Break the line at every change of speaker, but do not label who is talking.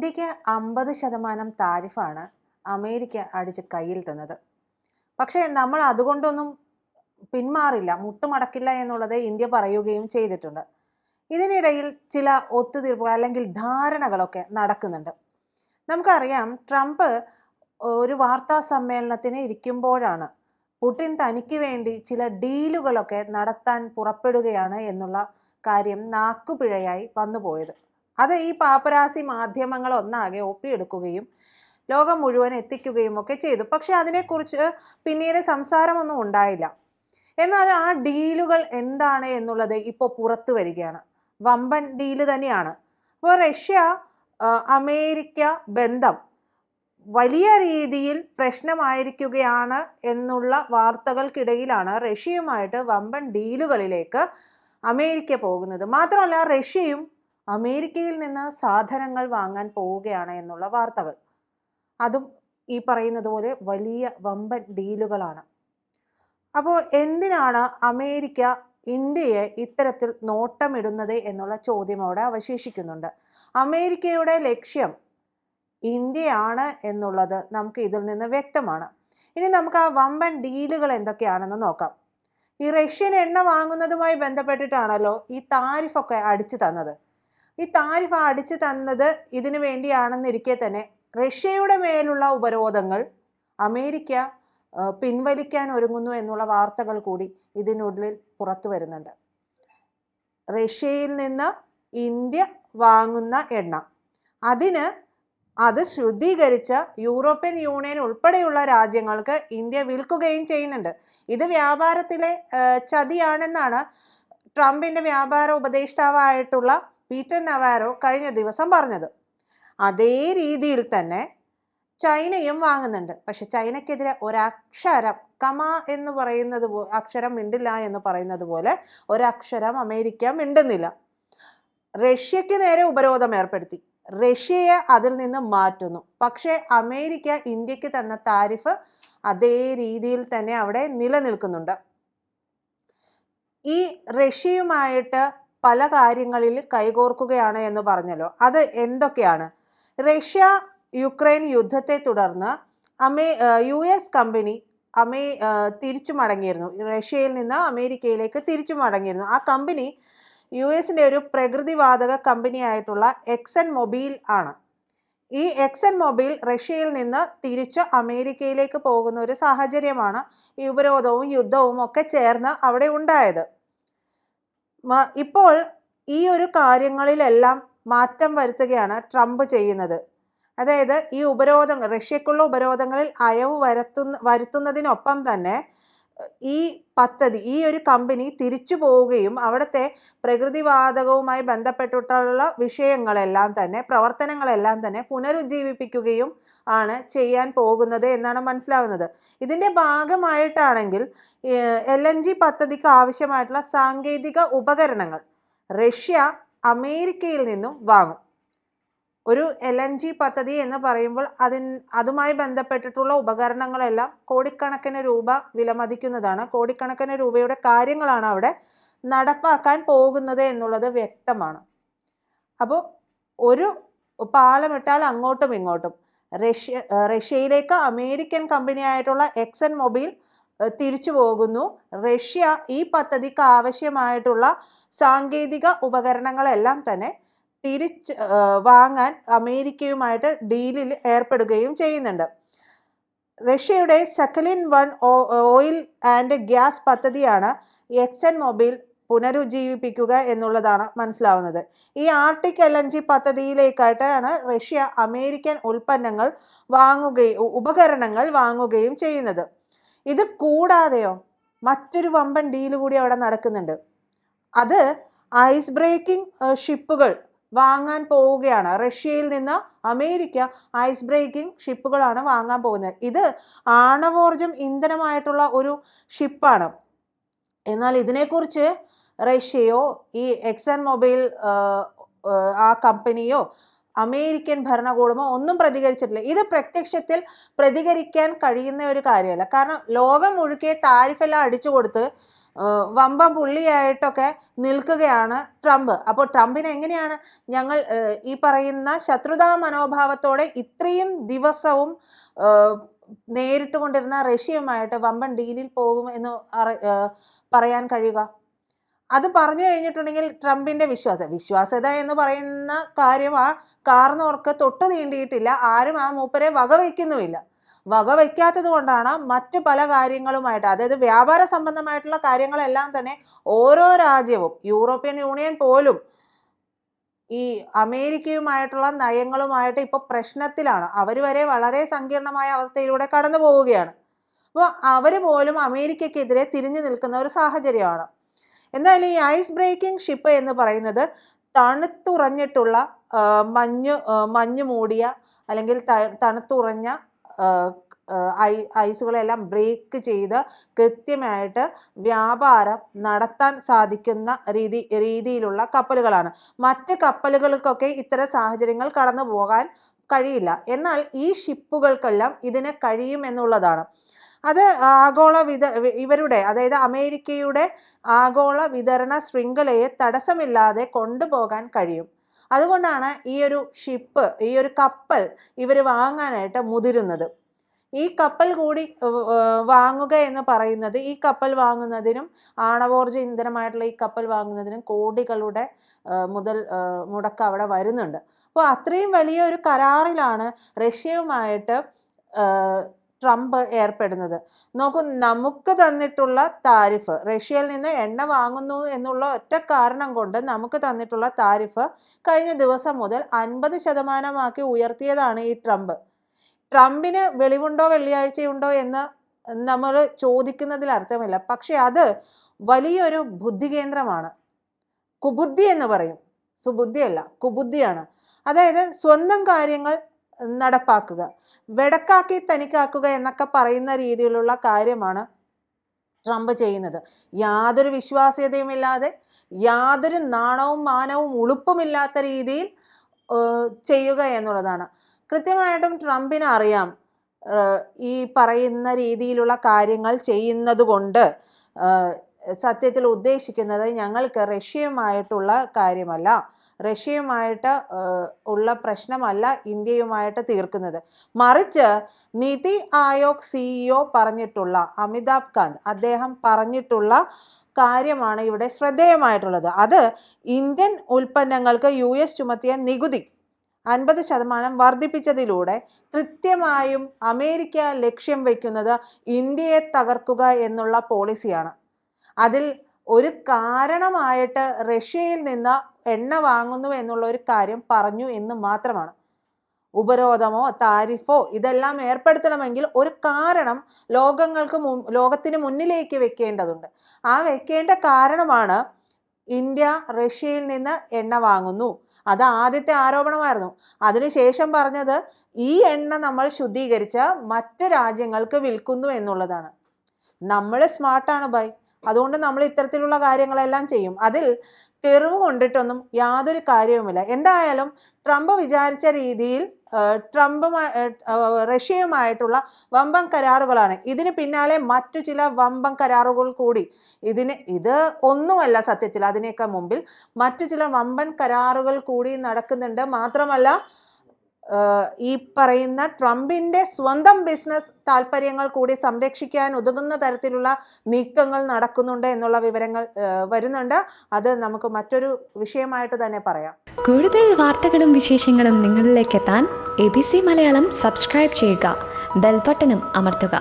ഇന്ത്യക്ക് 50% താരിഫാണ് അമേരിക്ക അടിച്ച് കയ്യിൽ തന്നത്. പക്ഷേ നമ്മൾ അതുകൊണ്ടൊന്നും പിന്മാറില്ല, മുട്ടുമടക്കില്ല എന്നുള്ളത് ഇന്ത്യ പറയുകയും ചെയ്തിട്ടുണ്ട്. ഇതിനിടയിൽ ചില ഒത്തുതീർപ്പ് അല്ലെങ്കിൽ ധാരണകളൊക്കെ നടക്കുന്നുണ്ട്. നമുക്കറിയാം, ട്രംപ് ഒരു വാർത്താ സമ്മേളനത്തിന് ഇരിക്കുമ്പോഴാണ് പുടിൻ തനിക്ക് വേണ്ടി ചില ഡീലുകളൊക്കെ നടത്താൻ പുറപ്പെടുകയാണ് എന്നുള്ള കാര്യം നാക്കുപിഴയായി വന്നുപോയത്. അത് ഈ പാപ്പരാസി മാധ്യമങ്ങൾ ഒന്നാകെ ഒപ്പിയെടുക്കുകയും ലോകം മുഴുവൻ എത്തിക്കുകയും ഒക്കെ ചെയ്തു. പക്ഷെ അതിനെക്കുറിച്ച് പിന്നീട് സംസാരമൊന്നും ഉണ്ടായില്ല. എന്നാൽ ആ ഡീലുകൾ എന്താണ് എന്നുള്ളത് ഇപ്പോൾ പുറത്തു വരികയാണ്. വമ്പൻ ഡീല് തന്നെയാണ്. അപ്പോൾ റഷ്യ അമേരിക്ക ബന്ധം വലിയ രീതിയിൽ പ്രശ്നമായിരിക്കുകയാണ് എന്നുള്ള വാർത്തകൾക്കിടയിലാണ് റഷ്യയുമായിട്ട് വമ്പൻ ഡീലുകളിലേക്ക് അമേരിക്ക പോകുന്നത്. മാത്രമല്ല, റഷ്യയും അമേരിക്കയിൽ നിന്ന് സാധനങ്ങൾ വാങ്ങാൻ പോവുകയാണ് എന്നുള്ള വാർത്തകൾ. അതും ഈ പറയുന്നത് പോലെ വലിയ വമ്പൻ ഡീലുകളാണ്. അപ്പോൾ എന്തിനാണ് അമേരിക്ക ഇന്ത്യയെ ഇത്തരത്തിൽ നോട്ടമിടുന്നത് എന്നുള്ള ചോദ്യം അവിടെ അവശേഷിക്കുന്നുണ്ട്. അമേരിക്കയുടെ ലക്ഷ്യം ഇന്ത്യയാണ് എന്നുള്ളത് നമുക്ക് ഇതിൽ നിന്ന് വ്യക്തമാണ്. ഇനി നമുക്ക് ആ വമ്പൻ ഡീലുകൾ എന്തൊക്കെയാണെന്ന് നോക്കാം. ഈ റഷ്യൻ എണ്ണ വാങ്ങുന്നതുമായി ബന്ധപ്പെട്ടിട്ടാണല്ലോ ഈ താരിഫൊക്കെ അടിച്ചു തന്നത്. ഈ താരിഫ് അടിച്ചു തന്നത് ഇതിനു വേണ്ടിയാണെന്നിരിക്കെ തന്നെ റഷ്യയുടെ മേലുള്ള ഉപരോധങ്ങൾ അമേരിക്ക പിൻവലിക്കാൻ ഒരുങ്ങുന്നു എന്നുള്ള വാർത്തകൾ കൂടി ഇതിനുള്ളിൽ പുറത്തു വരുന്നുണ്ട്. റഷ്യയിൽ നിന്ന് ഇന്ത്യ വാങ്ങുന്ന എണ്ണ അത് ശുദ്ധീകരിച്ച യൂറോപ്യൻ യൂണിയൻ ഉൾപ്പെടെയുള്ള രാജ്യങ്ങൾക്ക് ഇന്ത്യ വിൽക്കുകയും ചെയ്യുന്നുണ്ട്. ഇത് വ്യാപാരത്തിലെ ചതിയാണെന്നാണ് ട്രംപിന്റെ വ്യാപാര ഉപദേഷ്ടാവായിട്ടുള്ള പീറ്റർ നവാരോ കഴിഞ്ഞ ദിവസം പറഞ്ഞത്. അതേ രീതിയിൽ തന്നെ ചൈനയും വാങ്ങുന്നുണ്ട്. പക്ഷെ ചൈനയ്ക്കെതിരെ ഒരക്ഷരം കമ എന്ന് പറയുന്നത് അക്ഷരം മിണ്ടില്ല എന്ന് പറയുന്നത് പോലെ ഒരക്ഷരം അമേരിക്ക മിണ്ടുന്നില്ല. റഷ്യക്ക് നേരെ ഉപരോധം ഏർപ്പെടുത്തി, റഷ്യയെ അതിൽ നിന്ന് മാറ്റുന്നു. പക്ഷേ അമേരിക്ക ഇന്ത്യക്ക് തന്ന താരിഫ് അതേ രീതിയിൽ തന്നെ അവിടെ നിലനിൽക്കുന്നുണ്ട്. ഈ റഷ്യയുമായിട്ട് പല കാര്യങ്ങളിൽ കൈകോർക്കുകയാണ് എന്ന് പറഞ്ഞല്ലോ. അത് എന്തൊക്കെയാണ്? റഷ്യ യുക്രൈൻ യുദ്ധത്തെ തുടർന്ന് US കമ്പനി തിരിച്ചു മടങ്ങിയിരുന്നു. റഷ്യയിൽ നിന്ന് അമേരിക്കയിലേക്ക് തിരിച്ചു മടങ്ങിയിരുന്നു. ആ കമ്പനി US-ന്റെ ഒരു പ്രകൃതിവാതക കമ്പനിയായിട്ടുള്ള എക്സൺ മൊബൈൽ ആണ്. ഈ എക്സൺ മൊബൈൽ റഷ്യയിൽ നിന്ന് തിരിച്ച് അമേരിക്കയിലേക്ക് പോകുന്ന ഒരു സാഹചര്യമാണ് ഈ ഉപരോധവും യുദ്ധവും ഒക്കെ ചേർന്ന് അവിടെ ഉണ്ടായത്. ഇപ്പോൾ ഈ ഒരു കാര്യങ്ങളിലെല്ലാം മാറ്റം വരുത്തുകയാണ് ട്രംപ് ചെയ്യുന്നത്. അതായത് ഈ ഉപരോധങ്ങൾ, റഷ്യക്കുള്ള ഉപരോധങ്ങളിൽ അയവ് വരുത്തുന്നതിനൊപ്പം തന്നെ ഈ ഒരു കമ്പനി തിരിച്ചു പോവുകയും അവിടുത്തെ പ്രകൃതിവാതകവുമായി ബന്ധപ്പെട്ടിട്ടുള്ള പ്രവർത്തനങ്ങളെല്ലാം തന്നെ പുനരുജ്ജീവിപ്പിക്കുകയും ആണ് ചെയ്യാൻ പോകുന്നത് എന്നാണ് മനസ്സിലാവുന്നത്. ഇതിന്റെ ഭാഗമായിട്ടാണെങ്കിൽ LNG പദ്ധതിക്ക് ആവശ്യമായിട്ടുള്ള സാങ്കേതിക ഉപകരണങ്ങൾ റഷ്യ അമേരിക്കയിൽ നിന്നും വാങ്ങും. ഒരു LNG പദ്ധതി എന്ന് പറയുമ്പോൾ അതുമായി ബന്ധപ്പെട്ടിട്ടുള്ള ഉപകരണങ്ങളെല്ലാം കോടിക്കണക്കിന് രൂപ വിലമതിക്കുന്നതാണ്. കോടിക്കണക്കിന് രൂപയുടെ കാര്യങ്ങളാണ് അവിടെ നടപ്പാക്കാൻ പോകുന്നത് എന്നുള്ളത് വ്യക്തമാണ്. അപ്പോൾ ഒരു പാലമിട്ടാൽ അങ്ങോട്ടും ഇങ്ങോട്ടും റഷ്യയിലേക്ക് അമേരിക്കൻ കമ്പനിയായിട്ടുള്ള എക്സൺ മൊബൈൽ തിരിച്ചു പോകുന്നു. റഷ്യ ഈ പദ്ധതിക്ക് ആവശ്യമായിട്ടുള്ള സാങ്കേതിക ഉപകരണങ്ങളെല്ലാം തന്നെ വാങ്ങാൻ അമേരിക്കയുമായിട്ട് ഡീലിൽ ഏർപ്പെടുകയും ചെയ്യുന്നുണ്ട്. റഷ്യയുടെ സക്കലിൻ-1 ഓയിൽ ആൻഡ് ഗ്യാസ് പദ്ധതിയാണ് എക്സൺ മൊബൈൽ പുനരുജ്ജീവിപ്പിക്കുക എന്നുള്ളതാണ് മനസ്സിലാവുന്നത്. ഈ ആർട്ടിക് LNG പദ്ധതിയിലേക്കായിട്ടാണ് റഷ്യ അമേരിക്കൻ ഉപകരണങ്ങൾ വാങ്ങുകയും ചെയ്യുന്നത്. ഇത് കൂടാതെയോ മറ്റൊരു വമ്പൻ ഡീല് കൂടി അവിടെ നടക്കുന്നുണ്ട്. അത് ഐസ് ബ്രേക്കിംഗ് ഷിപ്പുകൾ വാങ്ങാൻ പോവുകയാണ്. റഷ്യയിൽ നിന്ന് അമേരിക്ക ഐസ് ബ്രേക്കിംഗ് ഷിപ്പുകളാണ് വാങ്ങാൻ പോകുന്നത്. ഇത് ആണവോർജം ഇന്ധനമായിട്ടുള്ള ഒരു ഷിപ്പാണ്. എന്നാൽ ഇതിനെക്കുറിച്ച് റഷ്യയോ ഈ എക്സൺ മൊബൈൽ ആ കമ്പനിയോ അമേരിക്കൻ ഭരണകൂടമോ ഒന്നും പ്രതികരിച്ചിട്ടില്ല. ഇത് പ്രത്യക്ഷത്തിൽ പ്രതികരിക്കാൻ കഴിയുന്ന ഒരു കാര്യമല്ല. കാരണം ലോകം മുഴുക്കെ താരിഫെല്ലാം അടിച്ചു കൊടുത്ത് വമ്പൻ പുള്ളിയായിട്ടൊക്കെ നിൽക്കുകയാണ് ട്രംപ്. അപ്പോൾ ട്രംപിന് എങ്ങനെയാണ് ഞങ്ങൾ ഈ പറയുന്ന ശത്രുതാ മനോഭാവത്തോടെ ഇത്രയും ദിവസവും നേരിട്ട് കൊണ്ടിരുന്ന റഷ്യയുമായിട്ട് വമ്പൻ ഡീലിൽ പോകും എന്ന് പറയാൻ കഴിയുക? അത് പറഞ്ഞു കഴിഞ്ഞിട്ടുണ്ടെങ്കിൽ ട്രംപിന്റെ വിശ്വാസ്യത എന്ന് പറയുന്ന കാര്യം ആ കാർന്നോർക്ക് തൊട്ടു തീണ്ടിയിട്ടില്ല. ആരും ആ മൂപ്പരെ വകവയ്ക്കുന്നുമില്ല. വകവയ്ക്കാത്തത് കൊണ്ടാണ് മറ്റു പല കാര്യങ്ങളുമായിട്ട്, അതായത് വ്യാപാര സംബന്ധമായിട്ടുള്ള കാര്യങ്ങളെല്ലാം തന്നെ ഓരോ രാജ്യവും, യൂറോപ്യൻ യൂണിയൻ പോലും ഈ അമേരിക്കയുമായിട്ടുള്ള നയങ്ങളുമായിട്ട് ഇപ്പൊ പ്രശ്നത്തിലാണ്. അവർ വരെ വളരെ സങ്കീർണമായ അവസ്ഥയിലൂടെ കടന്നു പോവുകയാണ്. അപ്പോൾ അവർ പോലും അമേരിക്കക്കെതിരെ തിരിഞ്ഞു നിൽക്കുന്ന ഒരു സാഹചര്യമാണ്. എന്തായാലും ഈ ഐസ് ബ്രേക്കിംഗ് ഷിപ്പ് എന്ന് പറയുന്നത് തണുത്തുറഞ്ഞിട്ടുള്ള മഞ്ഞു മൂടിയ അല്ലെങ്കിൽ തണുത്തുറഞ്ഞ ഐസുകളെല്ലാം ബ്രേക്ക് ചെയ്ത് കൃത്യമായിട്ട് വ്യാപാരം നടത്താൻ സാധിക്കുന്ന രീതിയിലുള്ള കപ്പലുകളാണ്. മറ്റ് കപ്പലുകൾക്കൊക്കെ ഇത്തരം സാഹചര്യങ്ങൾ കടന്നു പോകാൻ കഴിയില്ല. എന്നാൽ ഈ ഷിപ്പുകൾക്കെല്ലാം ഇതിന് കഴിയും എന്നുള്ളതാണ്. അത് ഇവരുടെ, അതായത് അമേരിക്കയുടെ ആഗോള വിതരണ ശൃംഖലയെ തടസ്സമില്ലാതെ കൊണ്ടുപോകാൻ കഴിയും. അതുകൊണ്ടാണ് ഈ ഒരു ഷിപ്പ്, ഈ ഒരു കപ്പൽ ഇവർ വാങ്ങാനായിട്ട് മുതിരുന്നത്. ഈ കപ്പൽ കൂടി വാങ്ങുക എന്ന് പറയുന്നത്, ഈ കപ്പൽ വാങ്ങുന്നതിനും ആണവോർജ ഇന്ധനമായിട്ടുള്ള ഈ കപ്പൽ വാങ്ങുന്നതിനും കോടികളുടെ മുടക്ക് അവിടെ വരുന്നുണ്ട്. അപ്പോൾ അത്രയും വലിയ ഒരു കരാറിലാണ് റഷ്യയുമായിട്ട് ട്രംപ് ഏർപ്പെടുന്നത്. നോക്കൂ, നമുക്ക് തന്നിട്ടുള്ള താരിഫ്, റഷ്യയിൽ നിന്ന് എണ്ണ വാങ്ങുന്നു എന്നുള്ള ഒറ്റ കാരണം കൊണ്ട് നമുക്ക് തന്നിട്ടുള്ള താരിഫ് കഴിഞ്ഞ ദിവസം മുതൽ 50% ഉയർത്തിയതാണ് ഈ ട്രംപ്. ട്രംപിന് വെളിവുണ്ടോ വെള്ളിയാഴ്ചയുണ്ടോ എന്ന് നമ്മൾ ചോദിക്കുന്നതിൽ അർത്ഥമില്ല. പക്ഷെ അത് വലിയൊരു ബുദ്ധി കേന്ദ്രമാണ്. കുബുദ്ധി എന്ന് പറയും, സുബുദ്ധിയല്ല, കുബുദ്ധിയാണ്. അതായത് സ്വന്തം കാര്യങ്ങൾ നടപ്പാക്കുക, വെടക്കാക്കി തനിക്കാക്കുക എന്നൊക്കെ പറയുന്ന രീതിയിലുള്ള കാര്യമാണ് ട്രംപ് ചെയ്യുന്നത്. യാതൊരു വിശ്വാസ്യതയുമില്ലാതെ, യാതൊരു നാണവും മാനവും ഉളുപ്പുമില്ലാത്ത രീതിയിൽ ചെയ്യുക എന്നുള്ളതാണ്. കൃത്യമായിട്ടും ട്രംപിന് അറിയാം ഈ പറയുന്ന രീതിയിലുള്ള കാര്യങ്ങൾ ചെയ്യുന്നത് കൊണ്ട് സത്യത്തിൽ ഉദ്ദേശിക്കുന്നത് ഞങ്ങൾക്ക് റഷ്യയുമായിട്ടുള്ള കാര്യമല്ല, റഷ്യയുമായിട്ട് ഉള്ള പ്രശ്നമല്ല ഇന്ത്യയുമായിട്ട് തീർക്കുന്നത്. മറിച്ച് നിതി ആയോഗ് CEO പറഞ്ഞിട്ടുള്ള, അമിതാഭ് കാന്ത് അദ്ദേഹം പറഞ്ഞിട്ടുള്ള കാര്യമാണ് ഇവിടെ ശ്രദ്ധേയമായിട്ടുള്ളത്. അത് ഇന്ത്യൻ ഉൽപ്പന്നങ്ങൾക്ക് US ചുമത്തിയ നികുതി 50% വർദ്ധിപ്പിച്ചതിലൂടെ കൃത്യമായും അമേരിക്ക ലക്ഷ്യം വയ്ക്കുന്നത് ഇന്ത്യയെ തകർക്കുക എന്നുള്ള പോളിസിയാണ്. അതിൽ ഒരു കാരണമായിട്ട് റഷ്യയിൽ നിന്ന് എണ്ണ വാങ്ങുന്നു എന്നുള്ള ഒരു കാര്യം പറഞ്ഞു എന്ന് മാത്രമാണ്. ഉപരോധമോ താരിഫോ ഇതെല്ലാം ഏർപ്പെടുത്തണമെങ്കിൽ ഒരു കാരണം ലോകത്തിന് മുന്നിലേക്ക് വെക്കേണ്ടതുണ്ട്. ആ വെക്കേണ്ട കാരണമാണ് ഇന്ത്യ റഷ്യയിൽ നിന്ന് എണ്ണ വാങ്ങുന്നു. അത് ആദ്യത്തെ ആരോപണമായിരുന്നു. അതിനുശേഷം പറഞ്ഞത് ഈ എണ്ണ നമ്മൾ ശുദ്ധീകരിച്ച് മറ്റ് രാജ്യങ്ങൾക്ക് വിൽക്കുന്നു എന്നുള്ളതാണ്. നമ്മൾ സ്മാർട്ടാണ് ബൈ, അതുകൊണ്ട് നമ്മൾ ഇത്തരത്തിലുള്ള കാര്യങ്ങളെല്ലാം ചെയ്യും. അതിൽ തെറിവ് കൊണ്ടിട്ടൊന്നും യാതൊരു കാര്യവുമില്ല. എന്തായാലും ട്രംപ് വിചാരിച്ച രീതിയിൽ റഷ്യയുമായിട്ടുള്ള വമ്പൻ കരാറുകളാണ്. ഇതിന് പിന്നാലെ മറ്റു ചില വമ്പൻ കരാറുകൾ കൂടി, ഇത് ഒന്നുമല്ല സത്യത്തിൽ, അതിനേക്കാൾ മുമ്പിൽ മറ്റു ചില വമ്പൻ കരാറുകൾ കൂടി നടക്കുന്നുണ്ട്. മാത്രമല്ല ഈ പറയുന്ന ട്രംപിന്റെ സ്വന്തം ബിസിനസ് താല്പര്യങ്ങൾ കൂടി സംരക്ഷിക്കാൻ ഉതകുന്ന തരത്തിലുള്ള നീക്കങ്ങൾ നടക്കുന്നുണ്ട് എന്നുള്ള വിവരങ്ങൾ വരുന്നുണ്ട്. അത് നമുക്ക് മറ്റൊരു വിഷയമായിട്ട് തന്നെ പറയാം.
കൂടുതൽ വാർത്തകളും വിശേഷങ്ങളും നിങ്ങളിലേക്ക് എത്താൻ ABC മലയാളം സബ്സ്ക്രൈബ് ചെയ്യുക, ബെൽ ബട്ടണും അമർത്തുക.